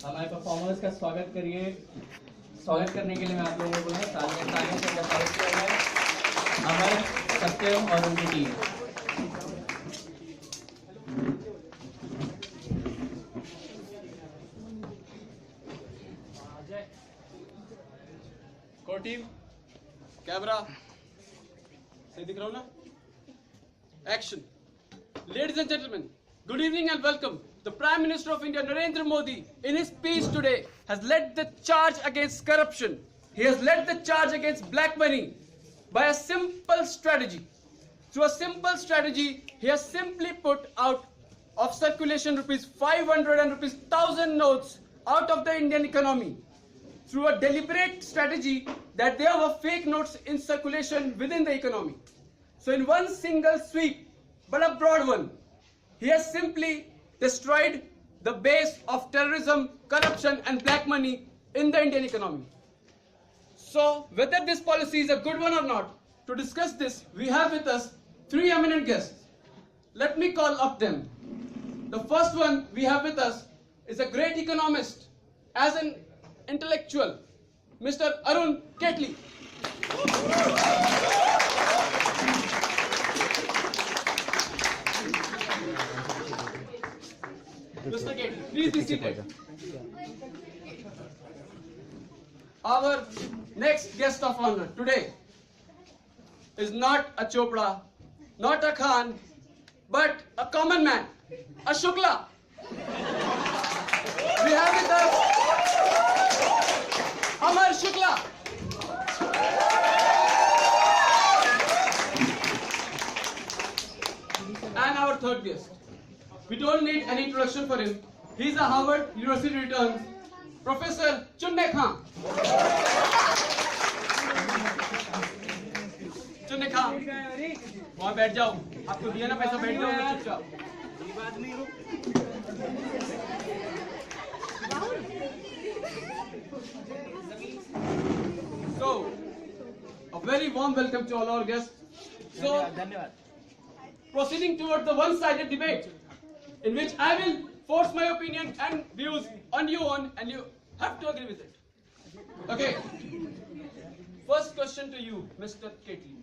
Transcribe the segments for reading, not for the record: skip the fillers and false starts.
हमारे परफॉर्मर्स का स्वागत करिए। स्वागत करने के लिए मैं आप लोगों को बोलूँगा तालियां से स्वागत किया जाए अमर, सत्यम और उनकी टीम। कोर टीम, कैमरा सही दिख रहा हूँ ना? Action. Ladies and gentlemen, good evening and welcome. The Prime Minister of India, Narendra Modi, in his speech today, has led the charge against corruption. He has led the charge against black money by a simple strategy. Through a simple strategy, he has simply put out of circulation rupees 500 and rupees 1000 notes out of the Indian economy. Through a deliberate strategy that there were fake notes in circulation within the economy. So in one single sweep, but a broad one, he has simply destroyed the base of terrorism, corruption and black money in the Indian economy. So whether this policy is a good one or not, to discuss this, we have with us three eminent guests. Let me call up them. The first one we have with us is a great economist, as an intellectual, Mr. Arun Kaitley. Mr. Kaitley, please be seated. Our next guest of honor today is not a Chopra, not a Khan, but a common man, a Shukla. We have with us Amar Shukla. And our third guest. We don't need any introduction for him. He's a Harvard University return, Professor Chunne Khan. चुन्ने खा वहाँ बैठ जाओ, आपको दिया ना पैसा, बैठ जाओ चुपचाप। So, a very warm welcome to all our guests. So, proceeding towards the one-sided debate, in which I will force my opinion and views on you and you have to agree with it. Okay. First question to you, Mr. Kaitley.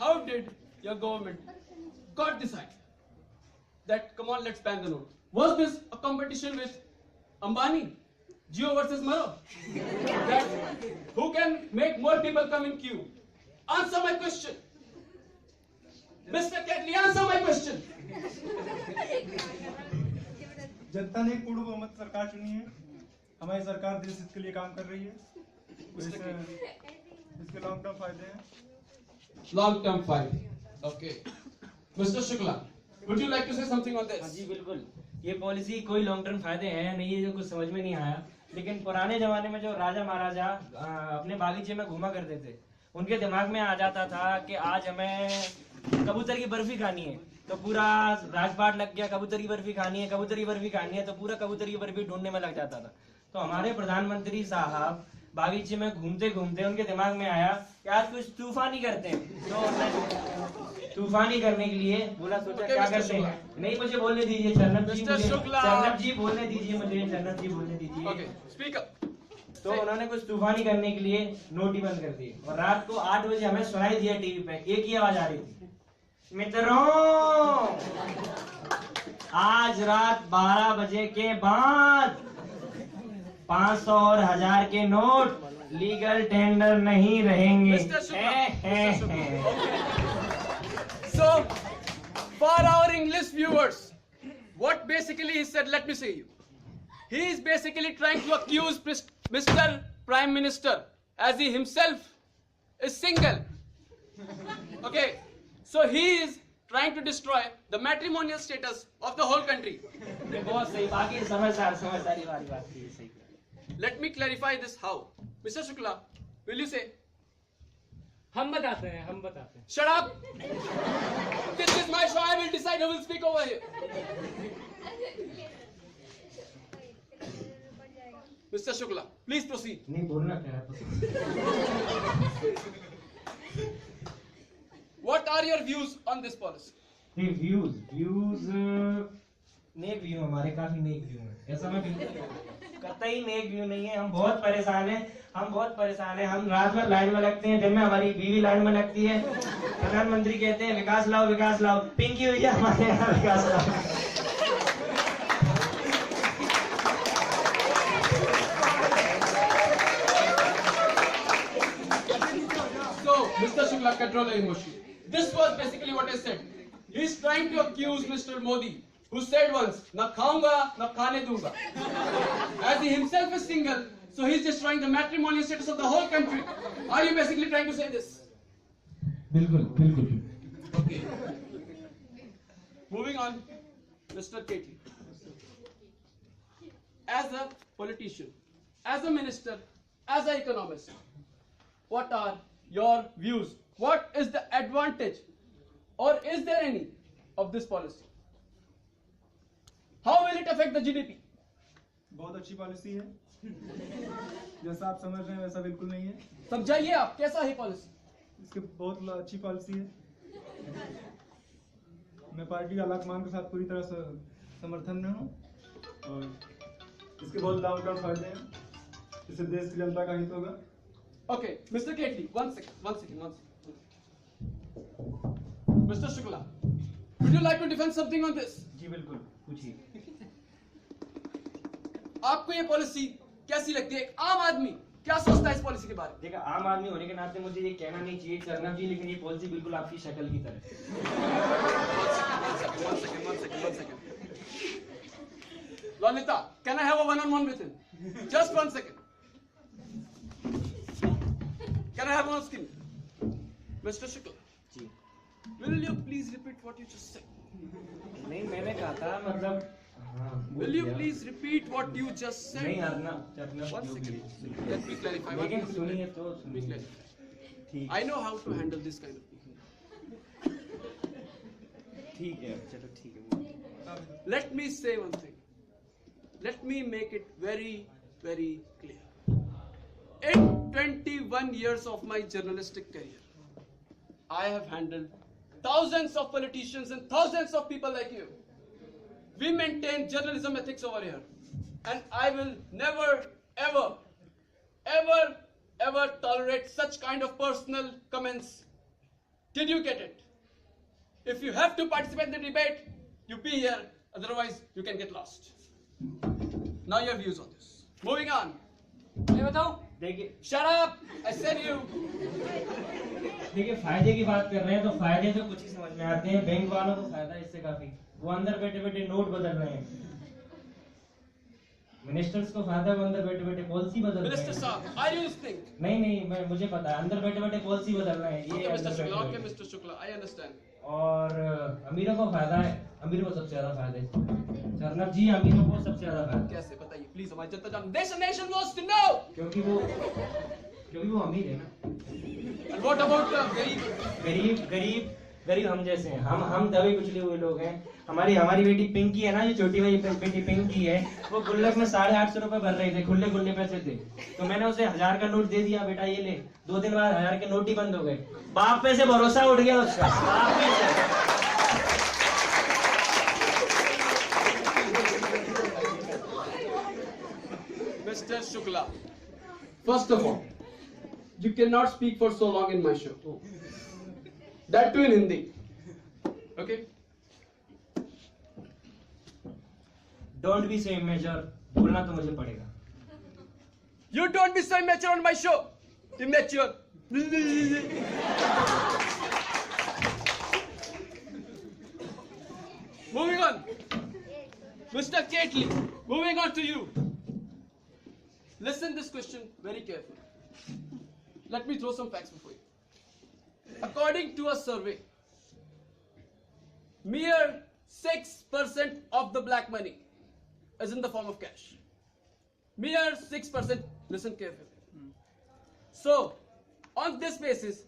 How did your government got this idea that come on, let's ban the note? Was this a competition with Ambani, Jio versus Maro? That who can make more people come in queue? Answer my question. Mr. Kaitley, answer my question. जनता ने पूर्ण बहुमत सरकार चुनी है। हमारी सरकार देश हित के लिए काम कर रही है। इसके लॉन्ग टर्म फायदे हैं। Long term फायदे. Okay. Mr. Shukla, would you like to say something on this? हाँ जी बिल्कुल, ये पॉलिसी कोई लॉन्ग टर्म फायदे हैं नहीं, ये कुछ समझ में नहीं आया। लेकिन पुराने जमाने में जो राजा महाराजा अपने बागीचे में घूमा करते थे, उनके दिमाग में आ जाता था कि आज हमें कबूतर की बर्फी खानी है, तो पूरा राजपाट लग गया, कबूतर की बर्फी खानी है, कबूतर की बर्फी खानी है, तो पूरा कबूतर की बर्फी ढूंढने में लग जाता था। तो हमारे प्रधानमंत्री साहब बागीचे में घूमते घूमते उनके दिमाग में आया कि आज कुछ तूफानी करते हैं, तो तूफानी करने के लिए बोला, सोचा क्या करते हैं। नहीं, मुझे बोलने दीजिए चरणत जी, चरणत जी बोलने दीजिए, मुझे चरणत जी बोलने दीजिए। Okay. Speak up. तो उन्होंने कुछ तूफानी करने के लिए नोट ही बंद कर दिए, और रात को 8 बजे हमें सुनाई दिया टीवी पे, एक ही आवाज आ रही थी, मित्रों आज रात 12 बजे के बाद 500 और 1000 के नोट लीगल टेंडर नहीं रहेंगे। So, for our English viewers, what basically he said, let me say you. He is basically trying to accuse Mr. Prime Minister, as he himself is single. Okay, so he is trying to destroy the matrimonial status of the whole country. बहुत सही, बाकी समझदार समझदारी वाली बात थी, सही। Let me clarify this how. Mr. Shukla, will you say? हम बताते हैं, हम बताते हैं। Shut up! This is my show. I will decide who will speak over here. Mr. Shukla, please proceed. नहीं बोलना क्या है? What are your views on this policy? नहीं, views नेक व्यू हमारे काफी नेक व्यू है, ऐसा मैं बिल्कुल कतई नेक व्यू नहीं है। हम बहुत परेशान हैं, हम रात भर लाइन में लगते हैं, दिन में हमारी बीवी लाइन में लगती है। प्रधानमंत्री कहते हैं विकास लाओ, पिंकी हुई है हमारे यहाँ विकास लाओ। So, Mr. Shukla, control your emotion. This was basically what I said. He's trying to accuse Mr. Modi, who said once, "Na khaunga, na khane dunga." As he himself is single, so he's destroying the matrimonial status of the whole country. Are you basically trying to say this? बिल्कुल। Okay. Moving on, Mr. Ketli. As a politician, as a minister, as an economist, what are your views? What is the advantage, or is there any, of this policy? How will it affect the GDP? बहुत अच्छी policy है, जैसा आप समझ रहे हैं वैसा बिल्कुल नहीं है। समझाइए आप, कैसा है पॉलिसी? इसकी बहुत अच्छी पॉलिसी है। मैं पार्टी आलाकमान के साथ पूरी तरह से समर्थन में हूँ और इसके बहुत लॉन्ग टर्म फायदे हैं। इससे देश की जनता का हित होगा। Okay, Mr. Ketli, one second. Mr. Shukla, would you like to defend something on this? जी बिल्कुल, पूछिए। आपको ये पॉलिसी कैसी लगती है? एक आम आदमी क्या सोचता है इस पॉलिसी के बारे में? देखा, आम आदमी होने के नाते मुझे ये कहना नहीं चाहिए, करना चाहिए, लेकिन ये पॉलिसी बिल्कुल आपकी शक्ल की तरह One second. Lalita, can I have a one-on-one with him? Just 1 second. Can I have one skin? Mr. Shukla, ji. will you please repeat what you just said? नहीं, मैंने कहा था मतलब Will you please repeat what you just said? नहीं आरना, अपना 1 second. Let me clarify. लेकिन सुनिए तो Let me सुनिए। clarify. ठीक I know how to handle this kind of thing. ठीक है, चलो ठीक है। Let me say one thing. Let me make it very, very clear. In 21 years of my journalistic career, I have handled thousands of politicians and thousands of people like you. We maintain journalism ethics over here. And I will never, ever tolerate such kind of personal comments. Did you get it? If you have to participate in the debate, you be here. Otherwise, you can get lost. Now your views on this. Moving on. मैं बताऊं? देखिए Shut up! I said you. देखिए, फायदे की बात कर रहे हैं तो फायदे तो कुछ ही समझ में आते हैं। बैंक वालों को फायदा इससे काफी, वो अंदर बैठे बैठे नोट बदल रहे हैं। मिनिस्टर्स को फायदा, वो अंदर बैठे बैठे पॉलिसी बदल रहे Minister हैं। Saab, are you listening? नहीं, मुझे पता है, अंदर बैठे बैठे पॉलिसी बदल रहे हैं ये Okay, अंदर Mr. Shukla. बैठे Okay, बैठे। Mr. Shukla. I understand. और अमीरों को फायदा है, अमीरों को सबसे ज्यादा फायदा है। सरनब जी, अमीरों को सबसे ज्यादा फायदा है। कैसे बताइए प्लीज, हमारी जनता जान। This nation wants to know. क्योंकि वो अमीर है ना। And what about गरीब? गरीब हम जैसे हैं, हम दबे कुचले हुए लोग हैं। हमारी बेटी पिंकी है ना, जो छोटी वाली बेटी पिंकी है, वो गुल्लक में 850 रुपए भर रहे थे, खुले पैसे थे। तो मैंने उसे 1000 का नोट दे दिया, बेटा ये ले। 2 दिन बाद 1000 के नोट ही बंद हो गए। बाप पे से भरोसा उठ गया उसका, बाप पे से। Mr. Shukla, first of all, you cannot speak for so long in my show. That too in Hindi. Okay? Don't be so immature, बोलना तो मुझे पड़ेगा। You don't be so immature on my show. Immature. Moving on. Mr. Ketli, moving on to you. Listen this question very carefully. Let me throw some facts before you. According to a survey, mere 6% of the black money is in the form of cash. Mere 6%. Listen carefully. So, on this basis,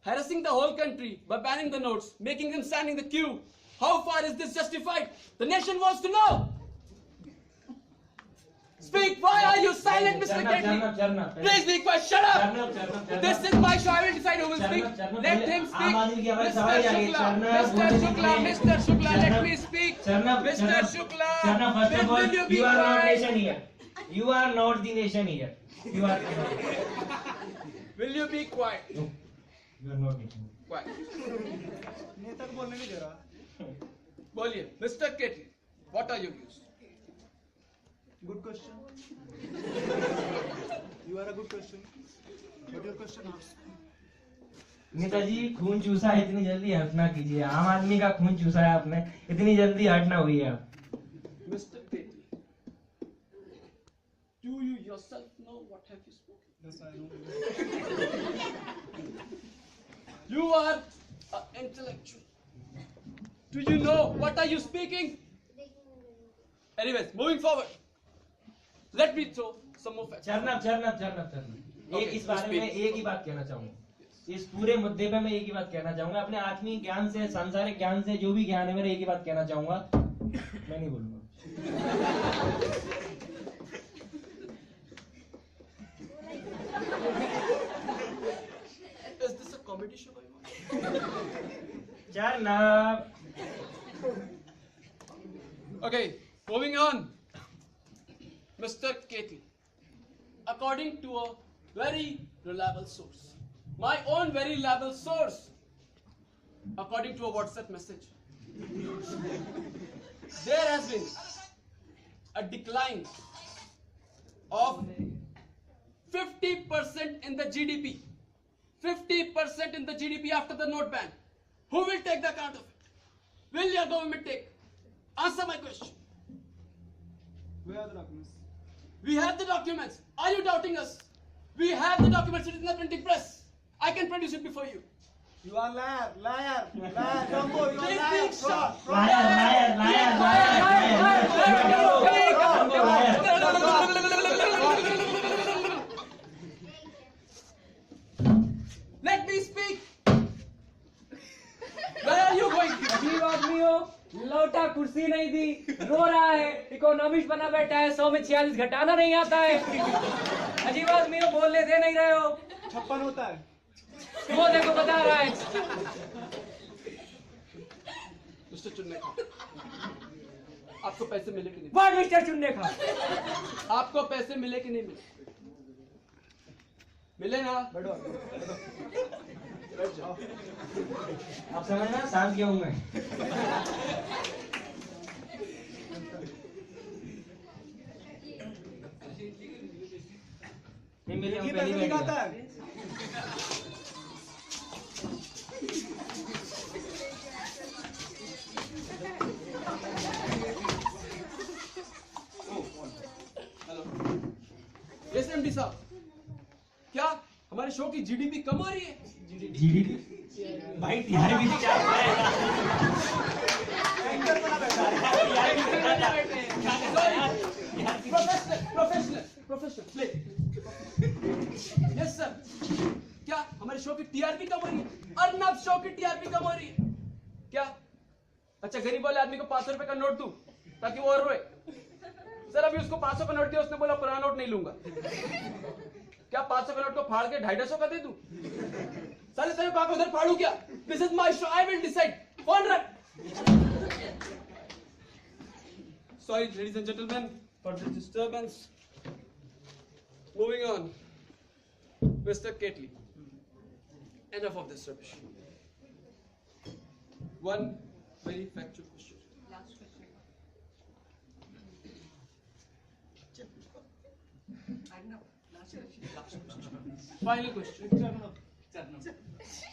harassing the whole country by banning the notes, making them stand in the queue, how far is this justified? The nation wants to know. Speak. Why are you silent, Mr. Ketli. Please be quiet. Shut up. This is my show. I will decide who will speak. Let him speak. Mr. Shukla. Mr. Shukla, let me speak. Mr. Shukla, will you be You are not quiet? nation here. You are not the nation here. You are. Will you be quiet? No. You are not nation. Quiet. नेता को बोलने नहीं दे रहा. बोलिए, Mr. Ketli, what are your views? Good question. You are a good question. What your question is? Netaji खून चूसा है, इतनी जल्दी हर्ट ना कीजिए. आम आदमी का खून चूसा है आपने, इतनी जल्दी हर्ट ना हुई है आप. Mr. Ketli, do you yourself know what have you spoken? Yes, I know. You are an intellectual. Do you know what are you speaking? Anyways, moving forward. Let me throw some more facts. चरना. Okay, इस बारे में एक ही बात कहना चाहूंगा. इस पूरे मुद्दे पे मैं एक ही बात कहना चाहूंगा. अपने आत्मिक ज्ञान से, सांसारिक ज्ञान से, जो भी ज्ञान है मेरा, एक ही बात कहना चाहूंगा. मैं नहीं बोलूंगा. Is this a comedy show going on? चरना. Okay, moving on. Mr. Ketli, according to a very reliable source, my own very reliable source, according to a WhatsApp message, there has been a decline of 50% in the GDP. 50% in the GDP after the note ban. Who will take the account of it? Will your government take? Answer my question. Where are the documents? We have the documents. Are you doubting us? We have the documents. It is in the printing press. I can produce it before you. You are liar. Dumbo, you are Please liar. speak, sir. Let me speak. Where are you going? अजीब आदमी हो, लौटा कुर्सी नहीं दी, रो रहा है, economics बना बैठा है, 100 में 46 घटाना नहीं आता है. अजीब आदमी हो, बोलने दे नहीं रहे हो. 56 होता है. वो देखो बता रहा है. मिस्टर चुन्ने खा, आपको पैसे मिले कि नहीं? वाह मिस्टर चुन्ने खा. आपको पैसे मिले कि नहीं मिले? मिले ना? बैठो. बैठ जाओ. आप समझना शांत क्यों हूं मैं. नहीं मिले, ये पहली पैसे बैठ निकालता गया. है. हेलो. यस एमडी साहब, क्या हमारे शो की जीडीपी कम हो रही है? जीडीपी भाई तिहारी भी क्या एंकर बना बैठा है. Professional play. यस सर, क्या हमारे शो की टीआरपी कम हो रही है? अर्नब शो की टीआरपी कम हो रही है क्या? अच्छा, गरीब वाले आदमी को 500 रुपए का नोट दूं ताकि वो और रोए? सर अभी उसको 500 का नोट दिया, उसने बोला पुराना नोट नहीं लूंगा. क्या 500 का नोट को फाड़ के 250 का दे दूं? साले तेरे को उधर फाड़ू क्या? This is my show, I will decide. Phone रख. Sorry, ladies and gentlemen, for the disturbance. Moving on, Mr. Ketli. Enough of this rubbish. One very factual question. Final question.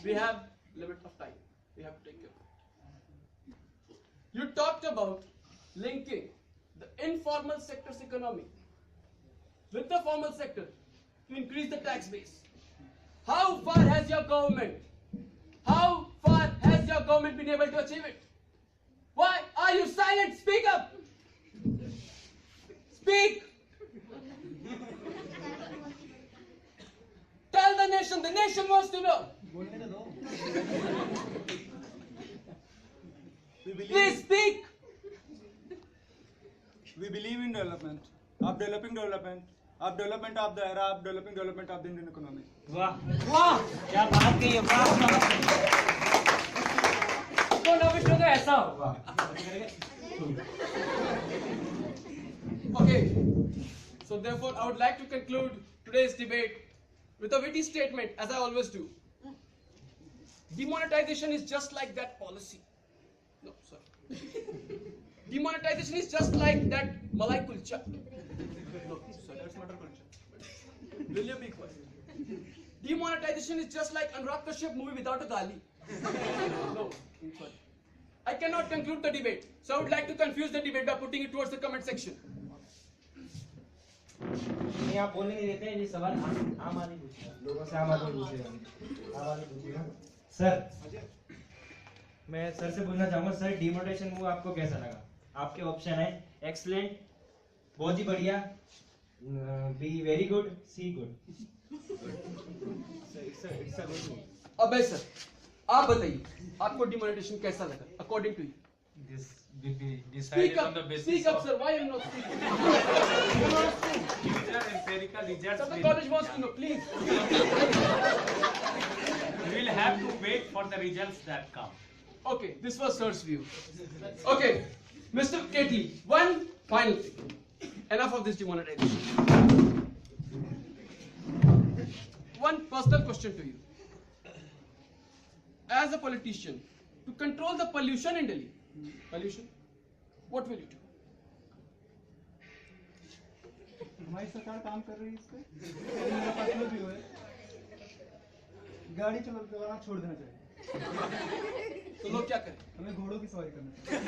We have limit of time. We have to take care. You talked about linking the informal sector's economy with the formal sector to increase the tax base. How far has your government been able to achieve it? Why are you silent? Speak up. Speak. Tell the nation wants to know. बोलने तो दो. Please speak. We believe in development. आप developing development आप development of the era, आप development of the Indian economy. वाह वाह, क्या बात कही है, वाह। इकोनॉमिक्स में तो ऐसा होगा। Okay, so therefore I would like to conclude today's debate with a witty statement, as I always do. Demonetization is just like that policy. No, sorry. Demonetization is just like that malai kulcha. No, sorry, that's matar kulcha. Will you be quiet? Demonetization is just like Anurag Kashyap movie without a gali. No, sorry. I cannot conclude the debate, so I would like to confuse the debate by putting it towards the comment section. नहीं, आप बोलने नहीं देते हैं। ये सवाल आम आदमी पूछेगा, लोगों से आम आदमी पूछेगा, आम आदमी पूछेगा। सर, मैं सर से पूछना चाहूंगा, सर डिमोनेटाइजेशन मूव आपको कैसा लगा? आपके ऑप्शन है एक्सलेंट, बहुत ही बढ़िया, B very good, C good. अबे सर, आप बताइए, आपको डिमोनेटाइजेशन कैसा लगा according to you? This will be decided on the basis speak up, of sir. Why you not speaking? future empirical results. Sir, the will- college wants to know, please. We will have to wait for the results that come. Okay, this was sir's view. Okay, Mr. Katie, one final thing. Enough of this demonetization. One personal question to you. As a politician, to control the pollution in Delhi, what will you do? हमारी सरकार काम कर रही है इस पे। मेरा personal view है, गाड़ी चलाना छोड़ देना चाहिए। तो लोग क्या करें? हमें घोड़ों की सवारी करना चाहिए।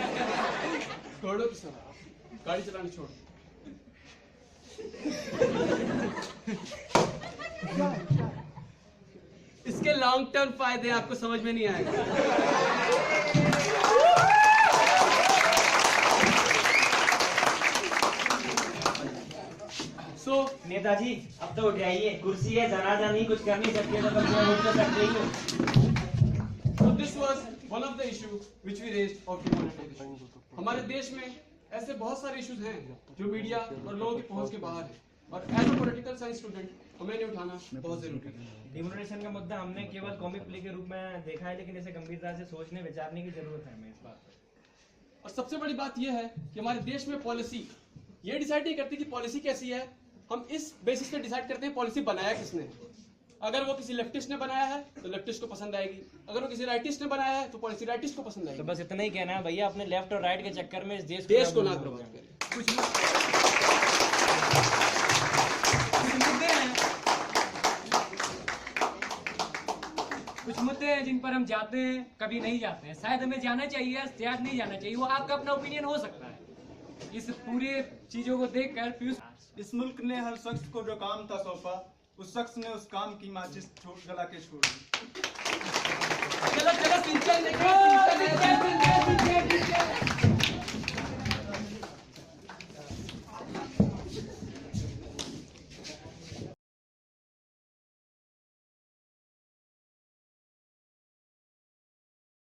घोड़ों की सवारी, गाड़ी चलाना छोड़। इसके लॉन्ग टर्म फायदे आपको समझ में नहीं आएगा। So, नेताजी, अब तो उठ जाइए, कुर्सी है, जनाजा नहीं, कुछ कर नहीं सकते तो कम से कम उठ तो सकते ही हो। so this was one of the issue which we raised of demonetization. हमारे देश में ऐसे बहुत सारे इश्यूज हैं जो मीडिया और लोगों की पहुंच के बाहर है, और as a political science student हमें नहीं उठाना बहुत जरूरी है। डिमोनेटाइजेशन का मुद्दा हमने केवल कॉमिक प्ले के रूप में देखा है, लेकिन इसे गंभीरता से सोचने विचारने की जरूरत है हमें इस बात पर। और सबसे बड़ी बात यह है कि हमारे देश में पॉलिसी ये डिसाइड नहीं करती कि पॉलिसी कैसी है, हम इस बेसिस पे डिसाइड करते हैं पॉलिसी बनाया किसने। अगर वो किसी लेफ्टिस्ट ने बनाया है तो लेफ्टिस्ट को पसंद आएगी, अगर वो किसी राइटिस्ट ने बनाया है तो पॉलिसी राइटिस्ट को पसंद तो आएगी। बस इतना ही कहना है भैया, अपने लेफ्ट और राइट के चक्कर में इस देश को ना बर्बाद करें। कुछ मुद्दे हैं जिन पर हम जाते हैं, कभी नहीं जाते हैं। शायद हमें जाना चाहिए, शायद नहीं जाना चाहिए, वो आपका अपना ओपिनियन हो सकता है। इस पूरे चीजों को देखकर पीयूष, इस मुल्क ने हर शख्स को जो काम था सौंपा, उस शख्स ने उस काम की माचिस जला के छोड़ दी। चलो चलो, सिंचन देखो, सिंचन।